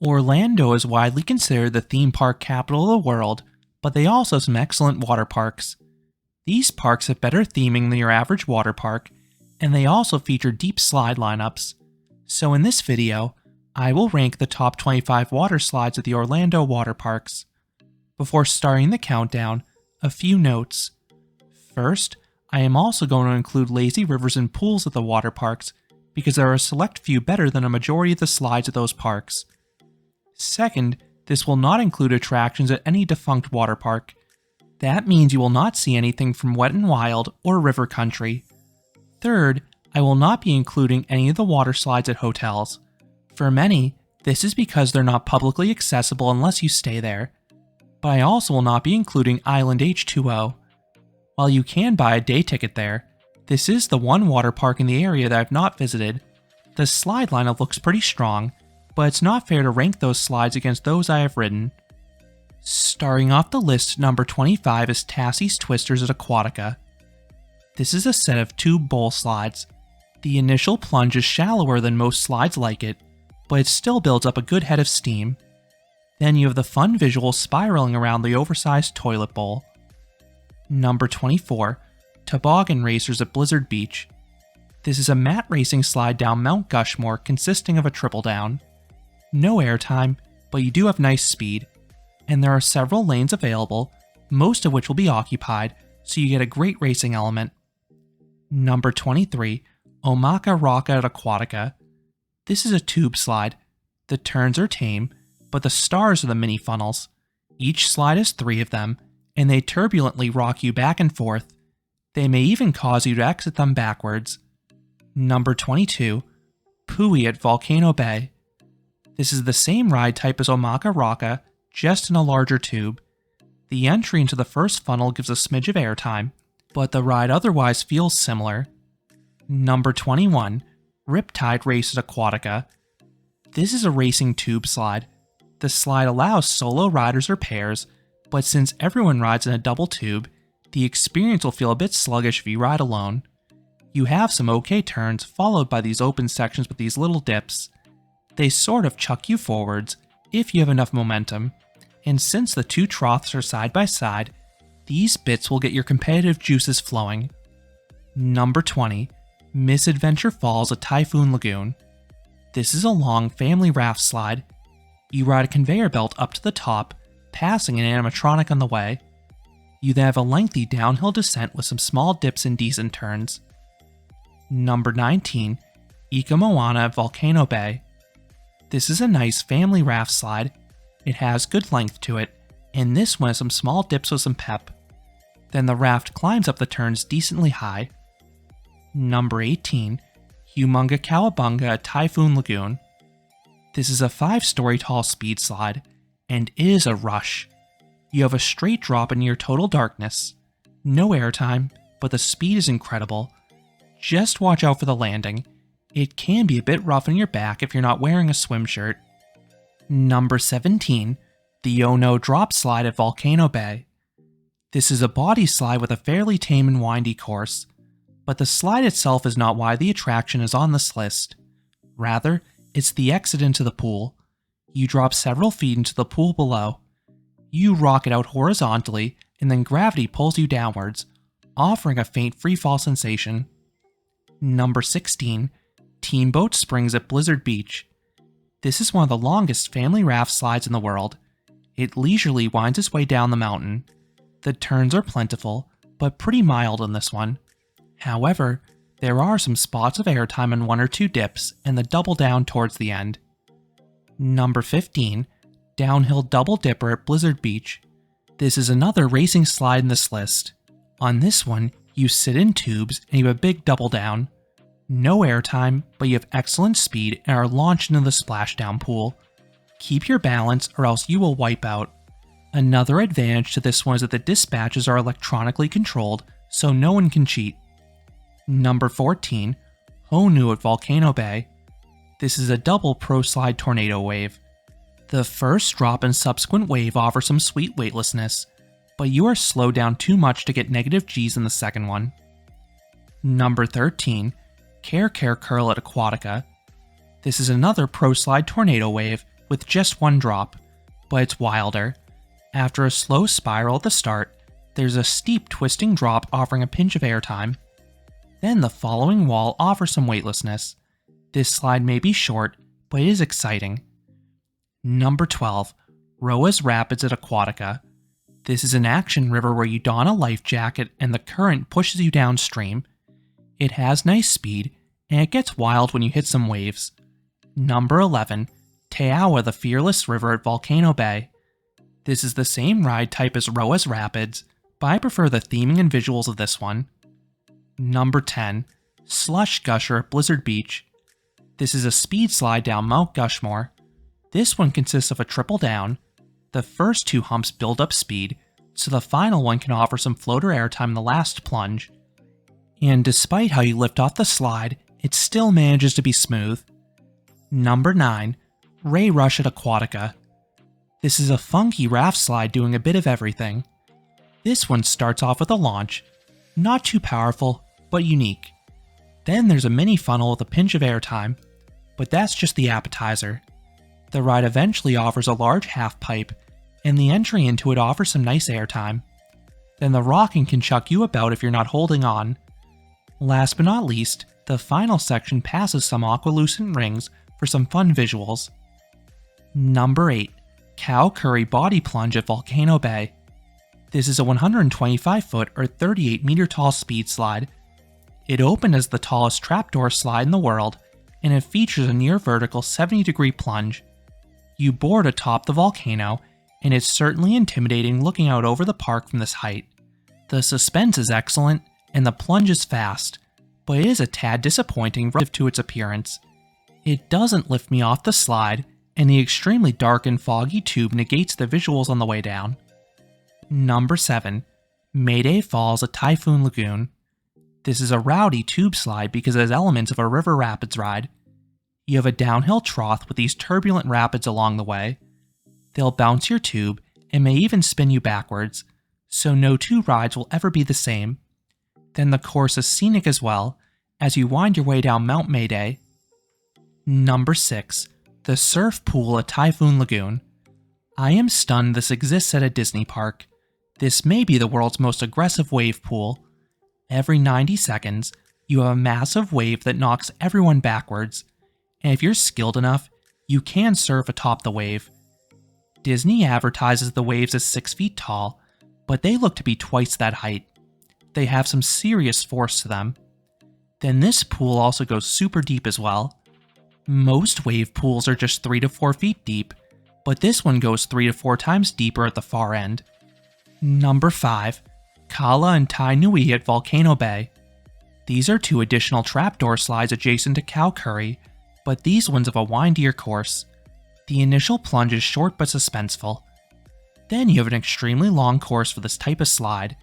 Orlando is widely considered the theme park capital of the world, but they also have some excellent water parks. These parks have better theming than your average water park, and they also feature deep slide lineups. So in this video, I will rank the top 25 water slides at the Orlando water parks. Before starting the countdown, a few notes. First, I am also going to include lazy rivers and pools at the water parks because there are a select few better than a majority of the slides at those parks. Second, this will not include attractions at any defunct water park. That means you will not see anything from Wet n Wild or River Country. Third, I will not be including any of the water slides at hotels. For many, this is because they're not publicly accessible unless you stay there. But I also will not be including Island H2O. While you can buy a day ticket there, this is the one water park in the area that I've not visited. The slide lineup looks pretty strong, but it's not fair to rank those slides against those I have ridden. Starting off the list, number 25 is Tassie's Twisters at Aquatica. This is a set of tube bowl slides. The initial plunge is shallower than most slides like it, but it still builds up a good head of steam. Then you have the fun visual spiraling around the oversized toilet bowl. Number 24, Toboggan Racers at Blizzard Beach. This is a mat racing slide down Mount Gushmore consisting of a triple down. No airtime, but you do have nice speed, and there are several lanes available, most of which will be occupied, so you get a great racing element. Number 23, Omaka Rocka at Aquatica. This is a tube slide. The turns are tame, but the stars are the mini funnels. Each slide has 3 of them, and they turbulently rock you back and forth. They may even cause you to exit them backwards. Number 22, Pui at Volcano Bay. This is the same ride type as Omaka Rocka, just in a larger tube. The entry into the first funnel gives a smidge of airtime, but the ride otherwise feels similar. Number 21, Riptide Race at Aquatica. This is a racing tube slide. The slide allows solo riders or pairs, but since everyone rides in a double tube, the experience will feel a bit sluggish if you ride alone. You have some okay turns followed by these open sections with these little dips. They sort of chuck you forwards if you have enough momentum, and since the 2 troughs are side by side, these bits will get your competitive juices flowing. Number 20, Misadventure Falls at Typhoon Lagoon. This is a long family raft slide. You ride a conveyor belt up to the top, passing an animatronic on the way. You then have a lengthy downhill descent with some small dips and decent turns. Number 19, Ika Moana at Volcano Bay. This is a nice family raft slide. It has good length to it, and this one has some small dips with some pep. Then the raft climbs up the turns decently high. Number 18, Humunga Cowabunga at Typhoon Lagoon. This is a 5-story tall speed slide, and it is a rush. You have a straight drop in near total darkness. No airtime, but the speed is incredible. Just watch out for the landing. It can be a bit rough on your back if you're not wearing a swim shirt. Number 17, the Ono Drop Slide at Volcano Bay. This is a body slide with a fairly tame and windy course, but the slide itself is not why the attraction is on this list. Rather, it's the exit into the pool. You drop several feet into the pool below. You rocket out horizontally, and then gravity pulls you downwards, offering a faint freefall sensation. Number 16, Teamboat Springs at Blizzard Beach. This is one of the longest family raft slides in the world. It leisurely winds its way down the mountain. The turns are plentiful, but pretty mild on this one. However, there are some spots of airtime and 1 or 2 dips, and the double down towards the end. Number 15, Downhill Double Dipper at Blizzard Beach. This is another racing slide in this list. On this one, you sit in tubes and you have a big double down. No airtime, but you have excellent speed and are launched into the splashdown pool. Keep your balance or else you will wipe out. Another advantage to this one is that the dispatches are electronically controlled, so no one can cheat. Number 14, Honu at Volcano Bay. This is a double pro slide tornado wave. The first drop and subsequent wave offer some sweet weightlessness, but you are slowed down too much to get negative G's in the second one. Number 13, Care Care Curl at Aquatica. This is another pro slide tornado wave with just one drop, but it's wilder. After a slow spiral at the start, there's a steep twisting drop offering a pinch of airtime. Then the following wall offers some weightlessness. This slide may be short, but it is exciting. Number 12. Roa's Rapids at Aquatica. This is an action river where you don a life jacket and the current pushes you downstream. It has nice speed, and it gets wild when you hit some waves. Number 11. Taiawa the Fearless River at Volcano Bay. This is the same ride type as Roa's Rapids, but I prefer the theming and visuals of this one. Number 10. Slush Gusher at Blizzard Beach. This is a speed slide down Mount Gushmore. This one consists of a triple down. The first 2 humps build up speed, so the final one can offer some floater airtime in the last plunge. And despite how you lift off the slide, it still manages to be smooth. Number 9. Ray Rush at Aquatica. This is a funky raft slide doing a bit of everything. This one starts off with a launch, not too powerful, but unique. Then there's a mini funnel with a pinch of airtime, but that's just the appetizer. The ride eventually offers a large half pipe, and the entry into it offers some nice airtime. Then the rocking can chuck you about if you're not holding on. Last but not least, the final section passes some aqualucent rings for some fun visuals. Number 8. Cow Curry Body Plunge at Volcano Bay. This is a 125-foot or 38-meter tall speed slide. It opened as the tallest trapdoor slide in the world, and it features a near-vertical 70-degree plunge. You board atop the volcano, and it's certainly intimidating looking out over the park from this height. The suspense is excellent, and the plunge is fast, but it is a tad disappointing relative to its appearance. It doesn't lift me off the slide, and the extremely dark and foggy tube negates the visuals on the way down. Number 7. Mayday Falls at Typhoon Lagoon. This is a rowdy tube slide because it has elements of a river rapids ride. You have a downhill trough with these turbulent rapids along the way. They'll bounce your tube and may even spin you backwards, so no 2 rides will ever be the same. Then the course is scenic as well, as you wind your way down Mount Mayday. Number 6. The Surf Pool at Typhoon Lagoon. I am stunned this exists at a Disney park. This may be the world's most aggressive wave pool. Every 90 seconds, you have a massive wave that knocks everyone backwards, and if you're skilled enough, you can surf atop the wave. Disney advertises the waves as 6 feet tall, but they look to be twice that height. They have some serious force to them. Then this pool also goes super deep as well. Most wave pools are just 3 to 4 feet deep, but this one goes 3 to 4 times deeper at the far end. Number 5. Kala and Tai Nui at Volcano Bay. These are 2 additional trapdoor slides adjacent to Cow Curry, but these ones have a windier course. The initial plunge is short but suspenseful. Then you have an extremely long course for this type of slide.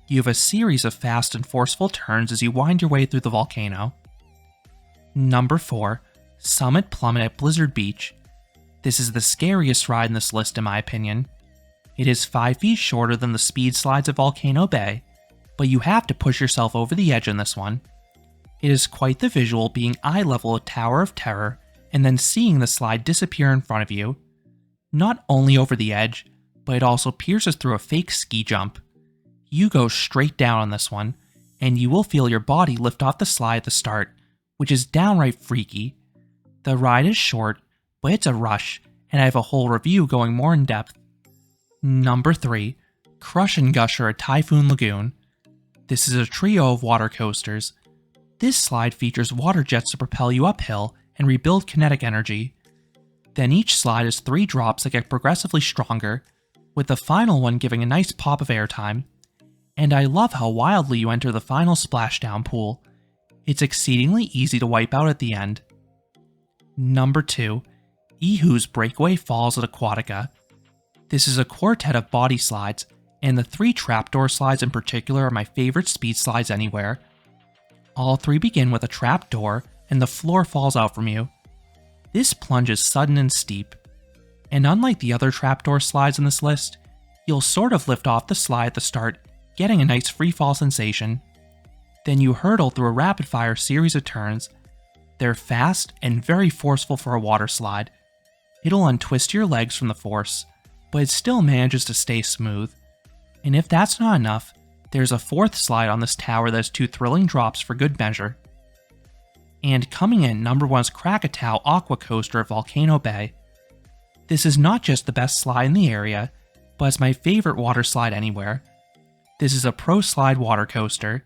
You have a series of fast and forceful turns as you wind your way through the volcano. Number 4. Summit Plummet at Blizzard Beach. This is the scariest ride in this list in my opinion. It is 5 feet shorter than the speed slides at Volcano Bay, but you have to push yourself over the edge on this one. It is quite the visual being eye level at Tower of Terror and then seeing the slide disappear in front of you. Not only over the edge, but it also pierces through a fake ski jump. You go straight down on this one, and you will feel your body lift off the slide at the start, which is downright freaky. The ride is short, but it's a rush, and I have a whole review going more in depth. Number 3. Crush and Gusher at Typhoon Lagoon. This is a trio of water coasters. This slide features water jets to propel you uphill and rebuild kinetic energy. Then each slide has 3 drops that get progressively stronger, with the final one giving a nice pop of airtime. And I love how wildly you enter the final splashdown pool. It's exceedingly easy to wipe out at the end. Number 2. Ehu's Breakaway Falls at Aquatica. This is a quartet of body slides, and the 3 trapdoor slides in particular are my favorite speed slides anywhere. All 3 begin with a trapdoor, and the floor falls out from you. This plunge is sudden and steep, and unlike the other trapdoor slides in this list, you'll sort of lift off the slide at the start, getting a nice freefall sensation. Then you hurtle through a rapid-fire series of turns. They're fast and very forceful for a water slide. It'll untwist your legs from the force, but it still manages to stay smooth. And if that's not enough, there's a fourth slide on this tower that has 2 thrilling drops for good measure. And coming in, number 1 is Krakatoa Aqua Coaster at Volcano Bay. This is not just the best slide in the area, but it's my favorite water slide anywhere. This is a pro slide water coaster.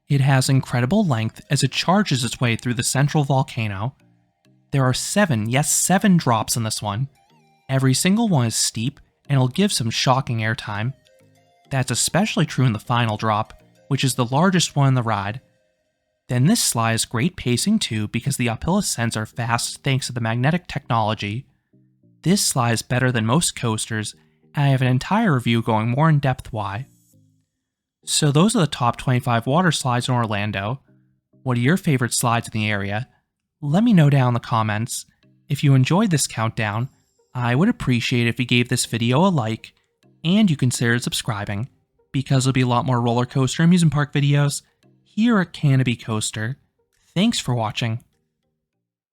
It has incredible length as it charges its way through the central volcano. There are 7 drops in this one. Every single one is steep, and it'll give some shocking airtime. That's especially true in the final drop, which is the largest one in the ride. Then this slide has great pacing too because the uphill ascents are fast thanks to the magnetic technology. This slide is better than most coasters, and I have an entire review going more in depth why. So those are the top 25 water slides in Orlando. What are your favorite slides in the area? Let me know down in the comments. If you enjoyed this countdown, I would appreciate it if you gave this video a like, and you considered subscribing, because there'll be a lot more roller coaster amusement park videos here at Canopy Coaster. Thanks for watching.